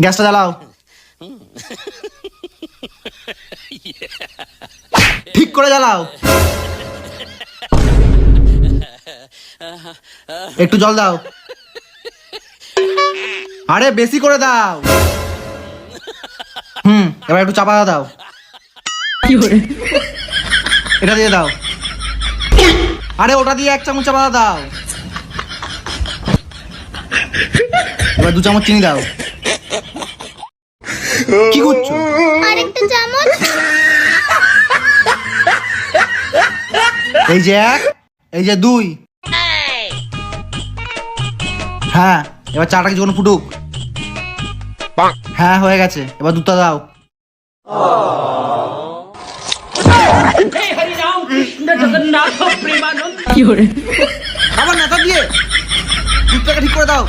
গ্যাসটা জ্বালাও। ঠিক করে জ্বালাও। একটু জল দাও। আরে বেশি করে দাও। এবার একটু চাপা দাও। এটা দিয়ে দাও। আরে ওটা দিয়ে 1 চামচ চাপা দাও। এবার 2 চামচ চিনি দাও। কি করছো? আরেকটা চামচ। এই যে 1, এই যে 2। হ্যাঁ, এবার চাটা কিছুক্ষণ ফুটুক। হ্যাঁ হয়ে গেছে, এবার দুধটা দাও। আবার নেতা দিয়ে দুধটাকে ঠিক করে দাও।